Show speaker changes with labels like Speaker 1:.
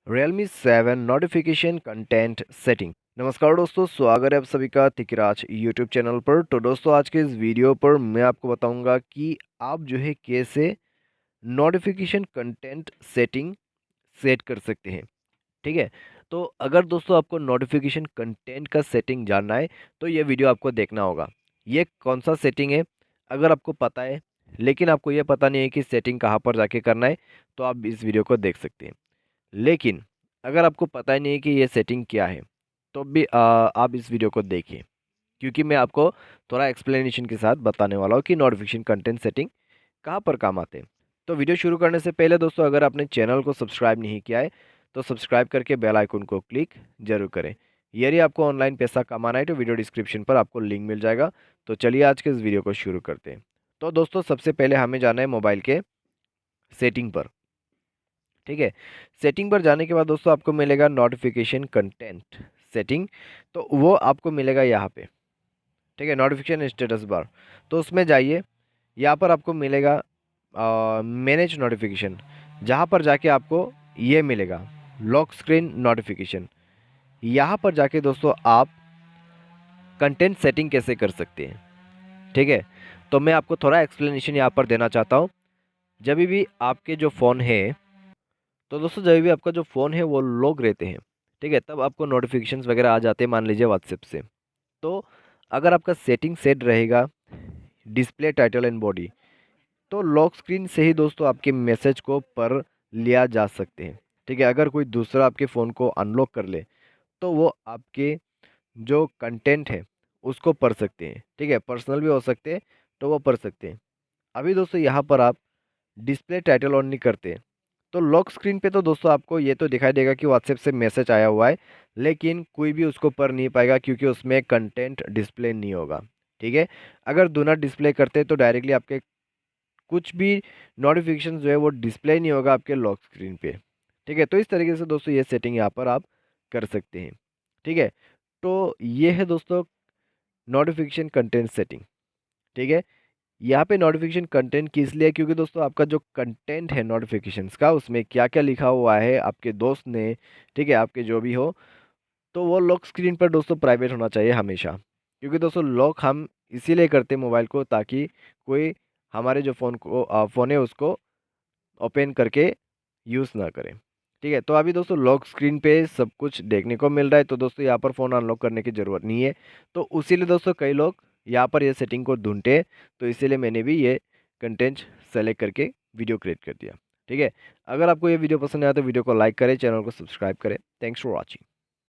Speaker 1: Realme 7 notification content setting. नमस्कार दोस्तों, स्वागत है आप सभी का तिकराज यूट्यूब चैनल पर। तो दोस्तों, आज के इस वीडियो पर मैं आपको बताऊंगा कि आप जो है कैसे नोटिफिकेशन कंटेंट सेटिंग सेट कर सकते हैं। ठीक है। तो अगर दोस्तों आपको नोटिफिकेशन कंटेंट का सेटिंग जानना है तो ये वीडियो आपको देखना होगा। ये कौन सा सेटिंग है, अगर आपको पता है लेकिन आपको ये पता नहीं है कि सेटिंग कहाँ पर जाके करना है, तो आप इस वीडियो को देख सकते हैं। लेकिन अगर आपको पता ही नहीं है कि ये सेटिंग क्या है, तो भी आप इस वीडियो को देखिए, क्योंकि मैं आपको थोड़ा एक्सप्लेनेशन के साथ बताने वाला हूँ कि नोटिफिकेशन कंटेंट सेटिंग कहाँ पर काम आते हैं। तो वीडियो शुरू करने से पहले दोस्तों, अगर आपने चैनल को सब्सक्राइब नहीं किया है तो सब्सक्राइब करके बेल आइकन को क्लिक जरूर करें। यदि आपको ऑनलाइन पैसा कमाना है तो वीडियो डिस्क्रिप्शन पर आपको लिंक मिल जाएगा। तो चलिए आज के इस वीडियो को शुरू करते हैं। तो दोस्तों, सबसे पहले हमें जाना है मोबाइल के सेटिंग पर। ठीक है। सेटिंग पर जाने के बाद दोस्तों आपको मिलेगा नोटिफिकेशन कंटेंट सेटिंग। तो वो आपको मिलेगा यहाँ पे। ठीक है, नोटिफिकेशन स्टेटस बार। तो उसमें जाइए, यहाँ पर आपको मिलेगा मैनेज नोटिफिकेशन, जहाँ पर जाके आपको ये मिलेगा लॉक स्क्रीन नोटिफिकेशन। यहाँ पर जाके दोस्तों आप कंटेंट सेटिंग कैसे कर सकते हैं। ठीक है। तो मैं आपको थोड़ा एक्सप्लेनेशन यहाँ पर देना चाहता हूँ। जब भी आपके जो फ़ोन है, तो दोस्तों जब भी आपका जो फ़ोन है वो लॉक रहते हैं, ठीक है, तब आपको नोटिफिकेशंस वगैरह आ जाते हैं, मान लीजिए व्हाट्सएप से। तो अगर आपका सेटिंग सेट रहेगा डिस्प्ले टाइटल एंड बॉडी, तो लॉक स्क्रीन से ही दोस्तों आपके मैसेज को पढ़ लिया जा सकते हैं। ठीक है। अगर कोई दूसरा आपके फ़ोन को अनलॉक कर ले तो वो आपके जो कंटेंट है उसको पढ़ सकते हैं। ठीक है, पर्सनल भी हो सकते हैं, तो वो पढ़ सकते हैं। अभी दोस्तों यहाँ पर आप डिस्प्ले टाइटल ऑन नहीं करते, तो लॉक स्क्रीन पे तो दोस्तों आपको ये तो दिखाई देगा कि व्हाट्सएप से मैसेज आया हुआ है, लेकिन कोई भी उसको पढ़ नहीं पाएगा क्योंकि उसमें कंटेंट डिस्प्ले नहीं होगा। ठीक है। अगर डू नॉट डिस्प्ले करते तो डायरेक्टली आपके कुछ भी नोटिफिकेशन जो है वो डिस्प्ले नहीं होगा आपके लॉक स्क्रीन पे। ठीक है। तो इस तरीके से दोस्तों ये सेटिंग यहाँ पर आप कर सकते हैं। ठीक है। तो ये है दोस्तों नोटिफिकेशन कंटेंट सेटिंग। ठीक है। यहाँ पे नोटिफिकेशन कंटेंट किस लिए, क्योंकि दोस्तों आपका जो कंटेंट है नोटिफिकेशंस का, उसमें क्या क्या लिखा हुआ है आपके दोस्त ने, ठीक है, आपके जो भी हो, तो वो लॉक स्क्रीन पर दोस्तों प्राइवेट होना चाहिए हमेशा। क्योंकि दोस्तों लॉक हम इसीलिए करते हैं मोबाइल को, ताकि कोई हमारे जो फ़ोन है उसको ओपन करके यूज़ ना करें। ठीक है। तो अभी दोस्तों लॉक स्क्रीन पे सब कुछ देखने को मिल रहा है, तो दोस्तों यहाँ पर फ़ोन अनलॉक करने की ज़रूरत नहीं है। तो इसीलिए दोस्तों कई लोग यहाँ पर ये सेटिंग को ढूंढते हैं, तो इसीलिए मैंने भी ये कंटेंट सेलेक्ट करके वीडियो क्रिएट कर दिया। ठीक है। अगर आपको ये वीडियो पसंद आया तो वीडियो को लाइक करें, चैनल को सब्सक्राइब करें। Thanks for watching.